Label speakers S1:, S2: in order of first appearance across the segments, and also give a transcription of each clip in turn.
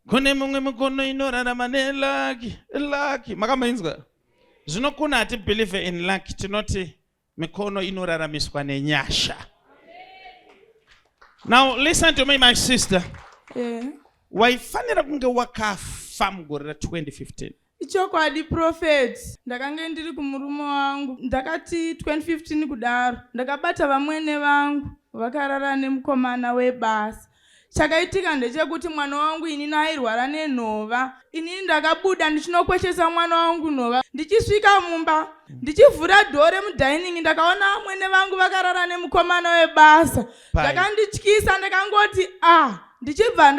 S1: Kune mumwe mukono inorarama lucky. Makamainzwa? Zvinokuna hati believe in luck, tinoti mikono inoraramiswa nenyasha. Now listen to me, my sister. Waifanira kunge wakafa mugore 2015.
S2: Ichokwadi prophet, ndakange ndiri kumurume wangu, ndakati 2015 kudaro, ndakabata vamwene vangu, vakarara nemukomana webasa. Chakaitika ndechekuti mwana wangu inini airwara nenhova. Inini ndakabuda ndichinokweshesa mwana wangu nhova. Ndichisvika mumba, ndichivhura dhore mudining, ndakaona vamwene vangu vakarara nemukomana webasa. Ndakandityisa, ndakangoti ndichibva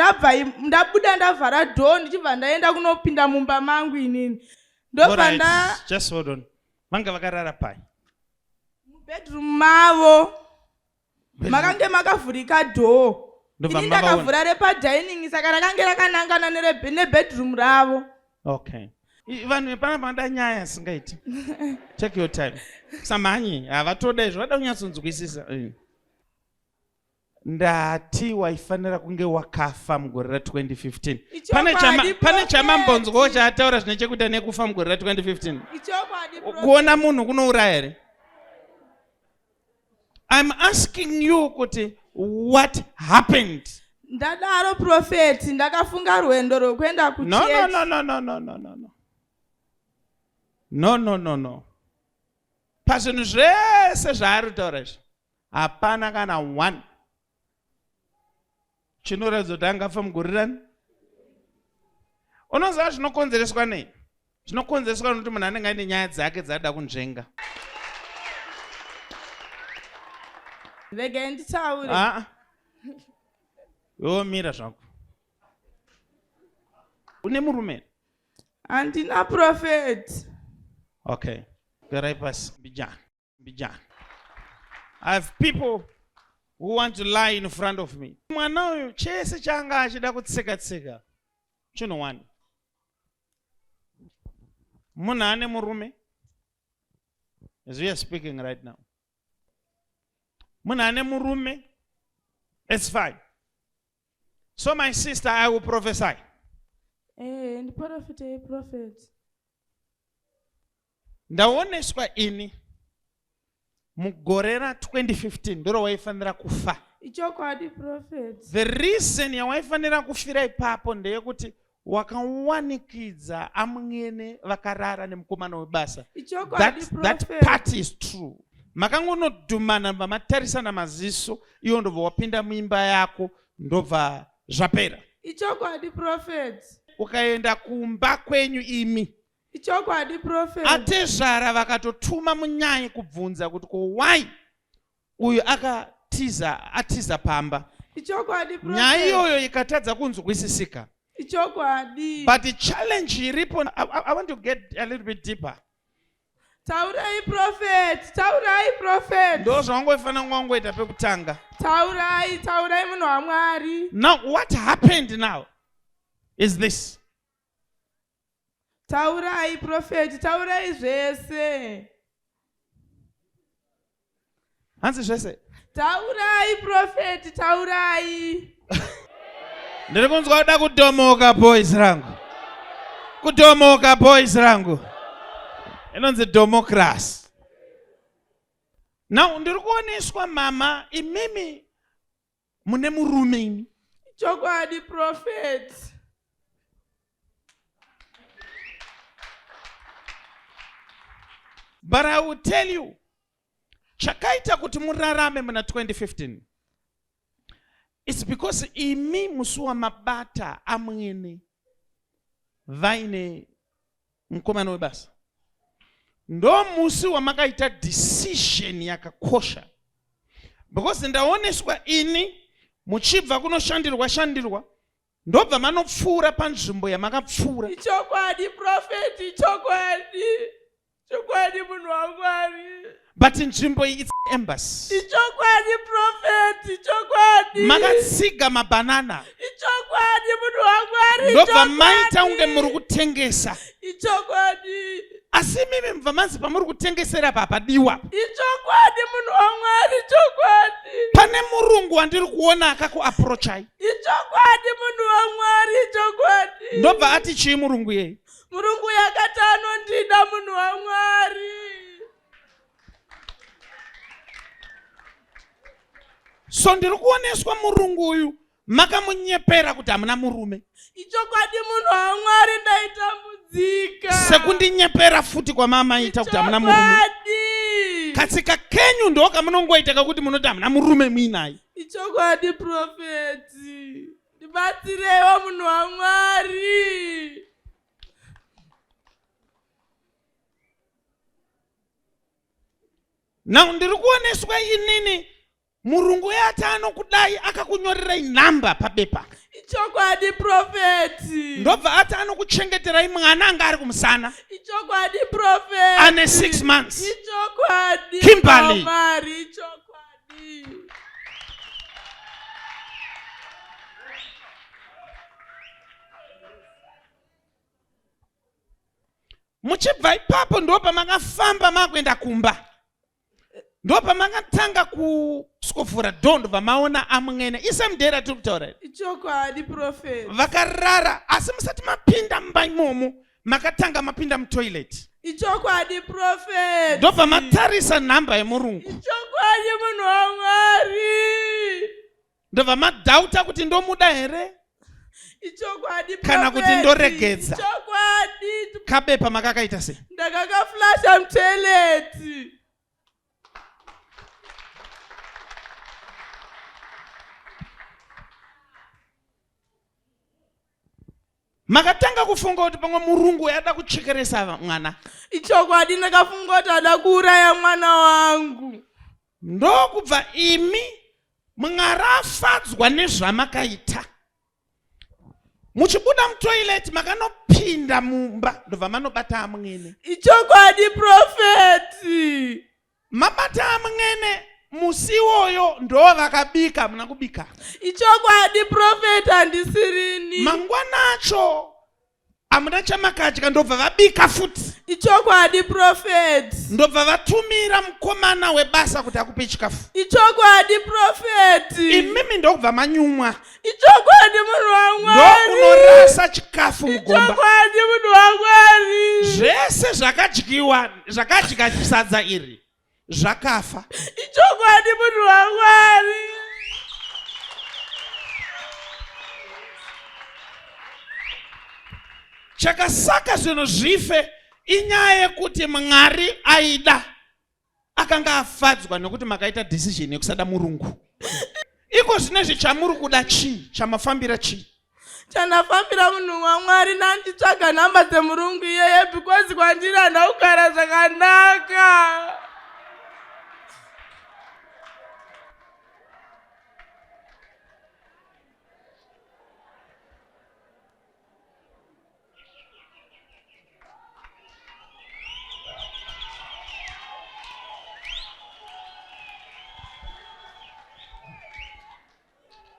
S2: ndabuda ndavhara dhoo, ndichibva ndaenda kunopinda mumba mangu inini. Ndobva
S1: just hold on. Vanga vakarara pai?
S2: Mubedroom mavo. Makange makavhurika dhoo. Ini ndakavhura repadining, saka rakange rakanangana nebedroom ravo.
S1: Okay. Vanhu pana nyaya singaiti. Check your time. Samanyi, havatoda izvo, vada kunyatsonzwisisa. Ndati waifanira kunge wakafa mugore ra2015. Pane chamambonzwawo chaataura zvine chekuita nekufa mugore ra2015. Kuona munhu kunouraya here? I'm asking you kuti what happened?
S2: Ndadaro prophet, ndakafunga rwendo rwekuenda kuchurch.
S1: No. Pazvinhu zvese zvaari kutaura izvi, hapana kana one chinoratidza kuti angafa mugore rani. Unoziva zvinokonzereswa nei? Zvinokonzereswa nokuti munhu anenge aine nyaya dzake dzaada kunzvenga.
S2: Vege nditaure.
S1: Iwo mira zvako. Une murume?
S2: Handina prophet.
S1: Okay. Garai pasi. Bijan. I have people who want to lie in front of me. Mwana uyu chese changa achida kutseka. Chinowani. Munhu ane murume? As we are speaking right now. Munhu ane murume? It's fine. So my sister, I will prophesy.
S2: And prophet.
S1: Ndaoneswa ini mugore ra2015 ndiro waifanira kufa.
S2: Ichokwadi prophet.
S1: The reason yawaifanira kufira ipapo ndeyekuti wakawanikidza amwene vakarara nemukomana webasa. That part is true. Makangonodhumana vamatarisana maziso, iyo ndobva wapinda muimba yako, ndobva zvapera.
S2: Ichokwadi prophet.
S1: Ukaenda kumba kwenyu imi.
S2: Ichokwadi prophet.
S1: Atezvara vakatotuma munyai kubvunza kuti why uyu atiza pamba.
S2: Ichokwadi prophet.
S1: Nyaya iyoyo ikatadza kunzwisisika.
S2: Ichokwadi.
S1: But the challenge iripo, I want to get a little bit deeper.
S2: Taurai prophet.
S1: Ndo zvangoifana ngongoita pekutanga.
S2: Taurai munhu waMwari.
S1: Now what happened now is this.
S2: Taurai prophet, taurai zvese.
S1: Hanzi zvese.
S2: Taurai prophet, taurai.
S1: Ndiri kunzwa kuda kudomoka boys rangu. Inonzi democracy. Now ndiri kuoneswa mama imimi mune murume imi.
S2: Ichokwadi prophet.
S1: But I will tell you, chakaita kuti murarame muna 2015. It's because imi musuwa mabata amwene vaine mukomana webasa. Ndo musi wamakaita decision yakakosha. Because ndaoneswa ini muchibva kunoshandirwa ndobva manopfuura panzvimbo yamakapfuura.
S2: Ichokwadi prophet, ichokwadi munhu waMwari.
S1: But nzvimbo iyi it's embassy.
S2: Ichokwadi prophet, ichokwadi.
S1: Makatsiga mabanana.
S2: Ichokwadi munhu waMwari.
S1: Ndobva maita unge muri kutengesa.
S2: Ichokwadi.
S1: Asi mimi mva manzi pamuri kutengesera papadiwa.
S2: Ichokwadi munhu waMwari, ichokwadi.
S1: Pane murungu wandiri kuona akakuapproachai.
S2: Ichokwadi munhu waMwari, ichokwadi.
S1: ndobva ati chii murungu yeye?
S2: Murungu yakati anondida munhu waMwari.
S1: So ndiri kuoneswa murungu uyu makamunyepera kuti hamuna murume.
S2: Ichokwadi munhu waMwari ndaitambudzika.
S1: Sekundinyepera futi kwamamaita kuti hamuna murume. Katsika kenyu ndo kamunongoita kakuti munoti hamuna murume muinayi.
S2: Ichokwadi profeti. Ndibatsireiwo munhu waMwari.
S1: Now ndiri kuoneswa inini murungu yati anokudai akakunyorerai nhamba pabepa.
S2: Ichokwadi profeti.
S1: Ndobva ati anokuchengeterai mwana anga ari kumusana.
S2: Ichokwadi profeti.
S1: Ane 6 months.
S2: Ichokwadi.
S1: Kimberly.
S2: Mari, ichokwadi.
S1: Muchibva ipapo ndopa makafamba makuenda kumba. Ndopa makatanga kusukuvhura dhondo vamaona amwene isemudhera tiri kutaura.
S2: Ichokwadi profeti.
S1: Vakarara asi musati mapinda mumba imomo makatanga mapinda mutoilet.
S2: Ichokwadi profeti.
S1: Ndobva matarisa nhamba yemurungu.
S2: Ichokwadi munhu waMwari.
S1: Ndobva madhauta kuti ndomuda here
S2: Ichokwadi profeti.
S1: kana kuti ndoregedza.
S2: Ichokwadi.
S1: Kabepa makakaita sei?
S2: Ndakakaflasha mutoileti.
S1: Makatanga kufunga kuti pamwe murungu yada kuchekeresa mwana.
S2: Ichokwadi ndakafunga kuti ada kuuraya mwana wangu.
S1: Ndokubva imi mungarafadzwa nezvamakaita. Muchibuda mutoilet makanopinda mumba ndobva manobata amwene.
S2: Ichokwadi profeti.
S1: Mabata amwene musi iwoyo ndo vakabika muna kubika.
S2: Ichokwadi profeti handisirini.
S1: Mangwanacho hamuna chamakadya ndobva vabika futi.
S2: Ichokwadi profeti.
S1: Ndobva vatumira mukomana webasa kuti akupe chikafu.
S2: Ichokwadi profeti.
S1: Imimi ndokubva manyumwa.
S2: Ichokwadi munhu waMwari.
S1: Ndokunorasa chikafu mugomba.
S2: Ichokwadi munhu waMwari.
S1: Zvese zvakadyiwa zvakadya sadza iri zvakafa.
S2: Ichokwadi munhu waMwari.
S1: Chakasaka zvinhu zvife inyaya yekuti Mwari aida akanga afadzwa nekuti makaita decision yekusada murungu. Iko zvinezvi chamuri kuda chii? Chamafambira chii?
S2: Chandafambira munhu waMwari nanditsvaga nhamba dzemurungu iyeye because kwandiri handa kugara zvakanaka.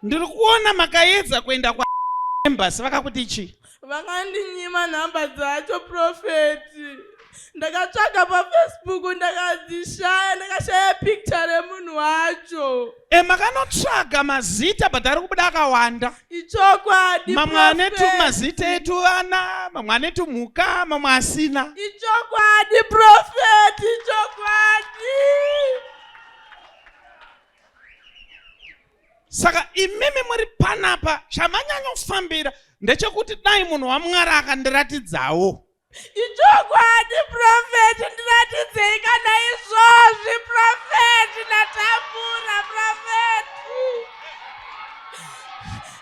S1: Ndiri kuona makaedza kuenda kwa embassy vakakuti chii?
S2: Vakandinyima nhamba dzacho profeti. Ndakatsvaga paFacebook ndakadzishaya, ndakashaya picture remunhu wacho.
S1: Makanotsvaga mazita but ari kubuda akawanda.
S2: Ichokwadi.
S1: Mamwe anetu mazita etu vana, mamwe anetu mhuka, mamwe asina.
S2: Ichokwadi profeti. Ichokwadi.
S1: Saka imimi muri panapa chamanyanyofambira ndechekuti dai munhu waMwari akandiratidzawo.
S2: Ichokwadi profeti. Ndiratidzei kana izvozvi profeti. Ndatambura profeti.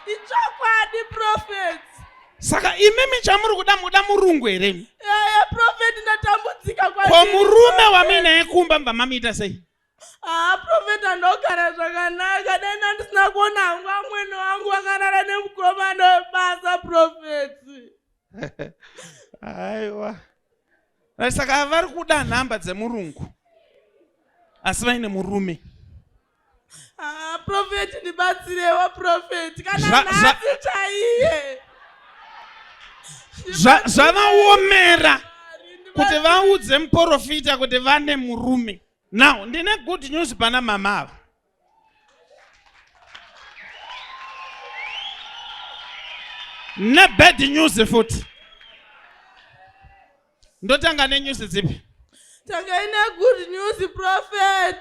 S2: Ichokwadi profeti.
S1: Saka imimi chamuri kuda muda murungu here?
S2: Profeti ndatambudzika kwandiri.
S1: Ko murume wamina yekumba mba mamuita sei?
S2: Profeti andogara zvakanaka. Dai ndisina kuona hangu amwene wangu akarara nemukomana webasa profeti.
S1: Aiwa. Saka vari kuda nhamba dzemurungu asi vaine murume.
S2: Profeti ndibatsirewo profeti. Kana nhasi chaiye.
S1: Zvavaomera kuti vaudze muprofita kuti vane murume. Now, ndine good news pana mama ava. Bad news futi. Ndotanga news zipi?
S2: Tanga ina good news prophet.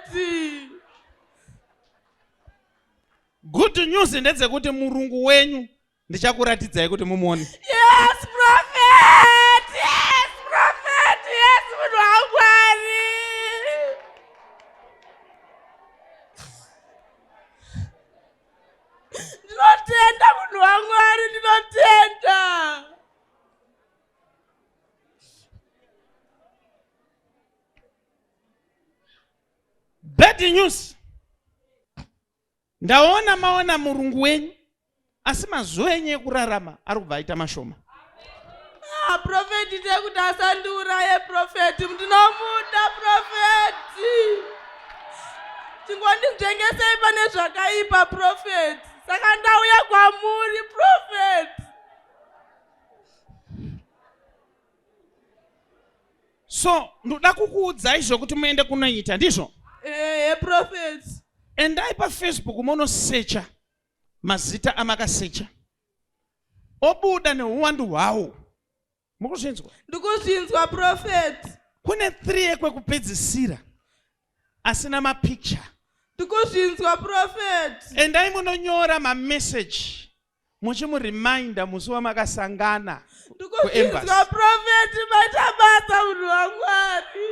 S1: Good news ndeze kuti murungu wenyu ndichakuratidzai kuti mumuone.
S2: Yes prophet. Yes prophet. Yes munhu wangwari. Ndinotenda munhu wangwari, ndinotenda.
S1: Bad news. Ndaona maona murungu wenyu asi mazuva enyu ekurarama ari kubva aita mashoma.
S2: Prophet ndekuti asandiuraye prophet, ndinomuda prophet. Chingonditengesei pane zvakaipa prophet. Saka ndauya kwamuri prophet.
S1: So ndoda kukuudzai zvokuti muende kunoita ndizvo.
S2: Prophet.
S1: Endai paFacebook munosecha mazita amakasecha. Obuda neuwandu hwawo. Mukuzvinzwa?
S2: Ndikuzvinzwa prophet.
S1: Kune 3 ekwekupedzisira asina mapicture.
S2: Ndikuzvinzwa prophet.
S1: Endai munonyora mamessage muchimureminder musi wamakasangana.
S2: Ndikuzvinzwa prophet, maita basa munhu waMwari.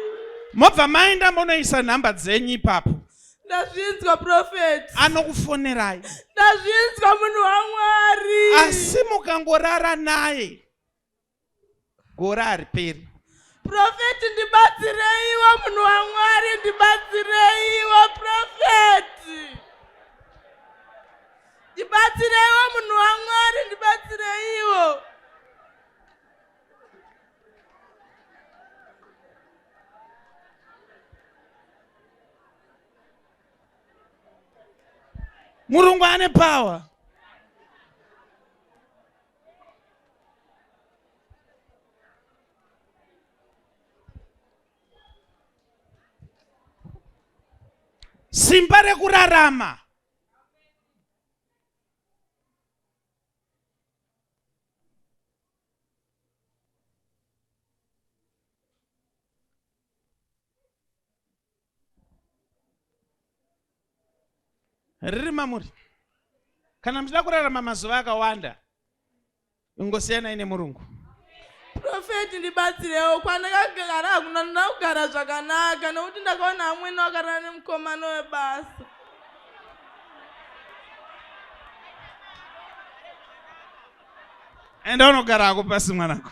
S1: Mobva maenda munoisa nhamba dzenyu ipapo.
S2: Ndazvinzwa prophet.
S1: Anokufonerai.
S2: Ndazvinzwa munhu waMwari.
S1: Asi mukangorara naye gora hariperi.
S2: Prophet ndibatsireiwo munhu waMwari, ndibatsireiwo prophet. Ndibatsireiwo munhu waMwari, ndibatsireiwo.
S1: Murungu ane power. Simba rekurarama. Riri mamuri. Kana muchida kurarama mazuva akawanda, ingosiyana ine murungu.
S2: Prophet ndibatsirewo, kwandakagara hakuna ndinogara zvakanaka nokuti ndakaona amweni wakarara nemukomana webasa.
S1: Enda unogara hako pasi mwanako.